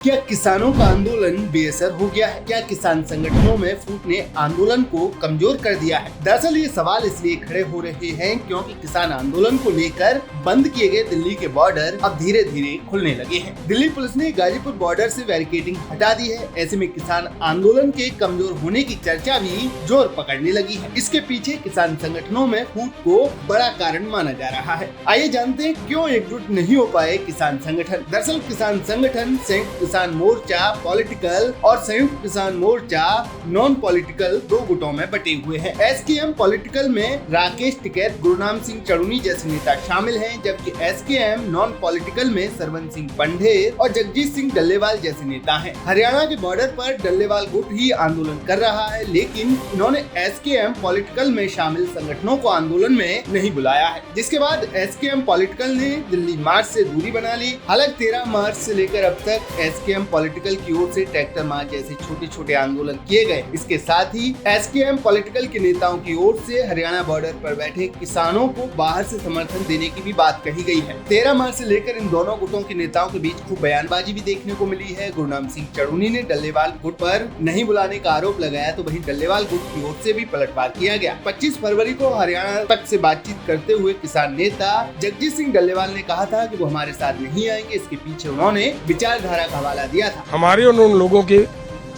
क्या किसानों का आंदोलन बेअसर हो गया है? क्या किसान संगठनों में फूट ने आंदोलन को कमजोर कर दिया है? दरअसल ये सवाल इसलिए खड़े हो रहे हैं क्योंकि किसान आंदोलन को लेकर बंद किए गए दिल्ली के बॉर्डर अब धीरे धीरे खुलने लगे हैं। दिल्ली पुलिस ने गाजीपुर बॉर्डर से बैरिकेडिंग हटा दी है। ऐसे में किसान आंदोलन के कमजोर होने की चर्चा भी जोर पकड़ने लगी है। इसके पीछे किसान संगठनों में फूट को बड़ा कारण माना जा रहा है। आइए जानते हैं क्यों एकजुट नहीं हो पाए किसान संगठन। दरअसल किसान संगठन संयुक्त किसान मोर्चा पॉलिटिकल और संयुक्त किसान मोर्चा नॉन पॉलिटिकल दो गुटों में बटे हुए हैं। एसकेएम पॉलिटिकल में राकेश टिकैत, गुरनाम सिंह चढ़ूनी जैसे नेता शामिल हैं, जबकि एसकेएम नॉन पॉलिटिकल में सरवन सिंह पंढेर और जगजीत सिंह डल्लेवाल जैसे नेता हैं। हरियाणा के बॉर्डर पर डल्लेवाल गुट ही आंदोलन कर रहा है, लेकिन इन्होंने एसकेएम पॉलिटिकल में शामिल संगठनों को आंदोलन में नहीं बुलाया है, जिसके बाद एसकेएम पॉलिटिकल ने दिल्ली मार्च से दूरी बना ली। हालांकि 13 मार्च से लेकर अब तक एसकेएम पॉलिटिकल की ओर से ट्रैक्टर मार्च जैसे छोटे छोटे आंदोलन किए गए। इसके साथ ही एसकेएम पॉलिटिकल के नेताओं की ओर से हरियाणा बॉर्डर पर बैठे किसानों को बाहर से समर्थन देने की भी बात कही गई है। 13 मार्च से लेकर इन दोनों गुटों के नेताओं के बीच खूब बयानबाजी भी देखने को मिली है। गुरनाम सिंह चढ़ूनी ने डल्लेवाल गुट पर नहीं बुलाने का आरोप लगाया, तो वहीं डल्लेवाल गुट की ओर से भी पलटवार किया गया। 25 फरवरी को हरियाणा तक से बातचीत करते हुए किसान नेता जगजीत सिंह डल्लेवाल ने कहा था कि वो हमारे साथ नहीं आएंगे। इसके पीछे उन्होंने विचारधारा का हवाला दिया था। हमारे और उन लोगों के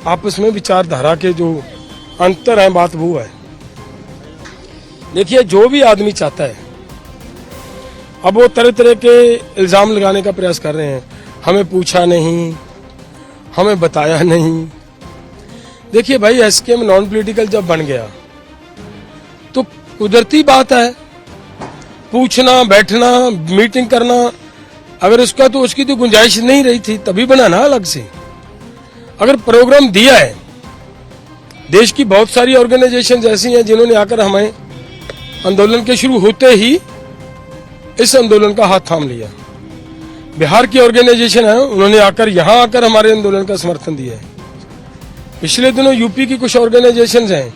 आपस में विचारधारा के जो अंतर है, बात वो है। देखिए, जो भी आदमी चाहता है, अब वो तरह तरह के इल्जाम लगाने का प्रयास कर रहे हैं। हमें पूछा नहीं, हमें बताया नहीं। देखिए भाई, एसकेएम नॉन पॉलिटिकल जब बन गया तो कुदरती बात है, पूछना, बैठना, मीटिंग करना, अगर उसकी तो गुंजाइश नहीं रही थी तभी बनाना अलग से। अगर प्रोग्राम दिया है, देश की बहुत सारी ऑर्गेनाइजेशन ऐसी हैं जिन्होंने आकर हमें आंदोलन के शुरू होते ही इस आंदोलन का हाथ थाम लिया। बिहार की ऑर्गेनाइजेशन है, उन्होंने आकर यहाँ आकर हमारे आंदोलन का समर्थन दिया है। पिछले दिनों यूपी की कुछ ऑर्गेनाइजेशन हैं,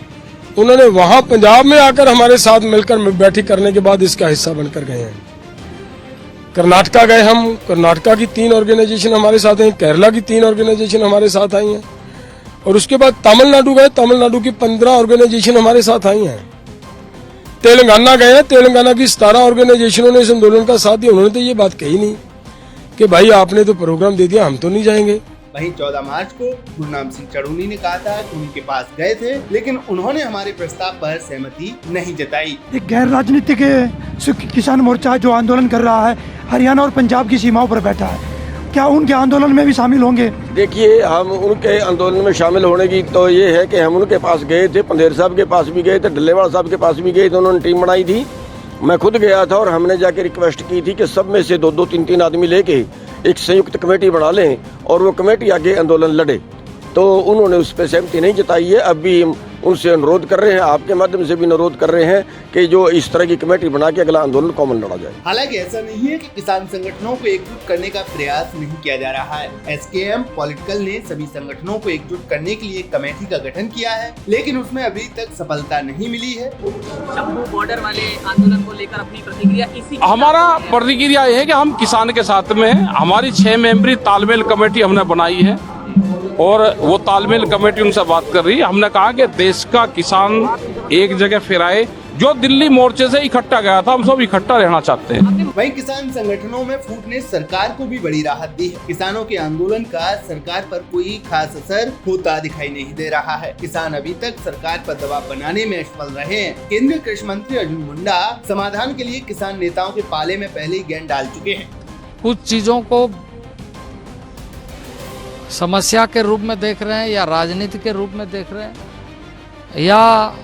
उन्होंने वहां पंजाब में आकर हमारे साथ मिलकर बैठक करने के बाद इसका हिस्सा बनकर गए हैं। कर्नाटका गए हम, कर्नाटका की 3 ऑर्गेनाइजेशन हमारे साथ हैं, केरला की 3 ऑर्गेनाइजेशन हमारे साथ आई हैं, और उसके बाद तमिलनाडु गए, तमिलनाडु की 15 ऑर्गेनाइजेशन हमारे साथ आई हैं। तेलंगाना गए, तेलंगाना की 17 ऑर्गेनाइजेशनों ने इस आंदोलन का साथ दिया। उन्होंने तो ये बात कही नहीं कि भाई आपने तो प्रोग्राम दे दिया, हम तो नहीं जाएंगे। वहीं 14 मार्च को गुरनाम सिंह चढ़ूनी ने कहा था कि उनके पास गए थे, लेकिन उन्होंने हमारे प्रस्ताव पर सहमति नहीं जताई। एक गैर राजनीतिक किसान मोर्चा जो आंदोलन कर रहा है, हरियाणा और पंजाब की सीमाओं पर बैठा है, क्या उनके आंदोलन में भी शामिल होंगे? देखिए, हम उनके आंदोलन में शामिल होने की तो ये है कि हम उनके पास गए थे, पंधेर साहब के पास भी गए थे, डल्लेवाल साहब के पास भी गए थे। उन्होंने टीम बनाई थी, मैं खुद गया था, और हमने जाके रिक्वेस्ट की थी कि सब में से 2-2, 3-3 आदमी लेके एक संयुक्त कमेटी बना लें और वो कमेटी आगे आंदोलन लड़े। तो उन्होंने उस पर सहमति नहीं जताई है। अब भी हम उनसे अनुरोध कर रहे हैं, आपके माध्यम से भी अनुरोध कर रहे हैं कि जो इस तरह की कमेटी बना के अगला आंदोलन कॉमन लड़ा जाए। हालांकि ऐसा नहीं है कि किसान संगठनों को एकजुट करने का प्रयास नहीं किया जा रहा है। एसकेएम पॉलिटिकल ने सभी संगठनों को एकजुट करने के लिए कमेटी का गठन किया है, लेकिन उसमें अभी तक सफलता नहीं मिली है। जम्मू बॉर्डर वाले आंदोलन को लेकर अपनी प्रतिक्रिया हमारा प्रतिक्रिया यह है कि हम किसान के साथ में हैं। हमारी 6 मेंबरी तालमेल कमेटी हमने बनाई है और वो तालमेल कमेटी उनसे बात कर रही है। हमने कहा कि देश का किसान एक जगह फिर आए। जो दिल्ली मोर्चे से इकट्ठा गया था, हम सब इकट्ठा रहना चाहते हैं। वहीं किसान संगठनों में फूट ने सरकार को भी बड़ी राहत दी है। किसानों के आंदोलन का सरकार पर कोई खास असर होता दिखाई नहीं दे रहा है। किसान अभी तक सरकार पर दबाव बनाने में असफल रहे हैं। केंद्रीय कृषि मंत्री अर्जुन मुंडा समाधान के लिए किसान नेताओं के पाले में पहले ही गेंद डाल चुके हैं। कुछ चीजों को समस्या के रूप में देख रहे हैं या राजनीति के रूप में देख रहे हैं, या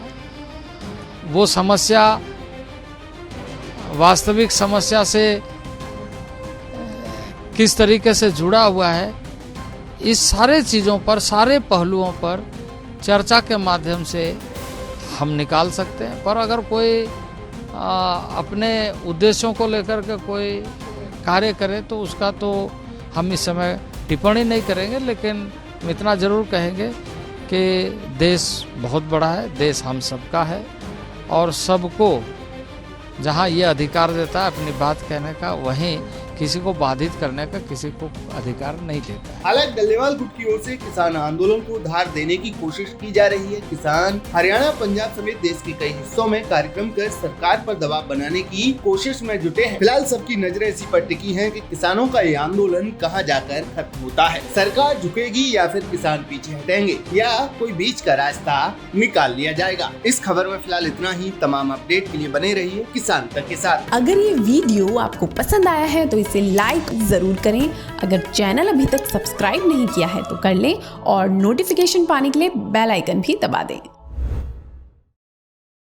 वो समस्या वास्तविक समस्या से किस तरीके से जुड़ा हुआ है, इस सारे चीज़ों पर, सारे पहलुओं पर चर्चा के माध्यम से हम निकाल सकते हैं। पर अगर कोई अपने उद्देश्यों को लेकर के कोई कार्य करे तो उसका तो हम इस समय टिप्पणी नहीं करेंगे, लेकिन इतना ज़रूर कहेंगे कि देश बहुत बड़ा है, देश हम सबका है, और सबको जहां ये अधिकार देता है अपनी बात कहने का, वहीं किसी को बाधित करने का किसी को अधिकार नहीं देता है। हालांकि डल्लेवाल गुट की ओर से किसान आंदोलन को धार देने की कोशिश की जा रही है। किसान हरियाणा, पंजाब समेत देश के कई हिस्सों में कार्यक्रम कर सरकार पर दबाव बनाने की कोशिश में जुटे हैं। फिलहाल सबकी नजरें इसी पर टिकी हैं कि किसानों का ये आंदोलन कहां जाकर खत्म होता है। सरकार झुकेगी या फिर किसान पीछे हटेंगे या कोई बीच का रास्ता निकाल लिया जाएगा। इस खबर में फिलहाल इतना ही। तमाम अपडेट के लिए बने रहिए किसान तक के साथ। अगर ये वीडियो आपको पसंद आया है तो इसे लाइक जरूर करें। अगर चैनल अभी तक सब्सक्राइब नहीं किया है तो कर लें और नोटिफिकेशन पाने के लिए बेल आइकन भी दबा दें।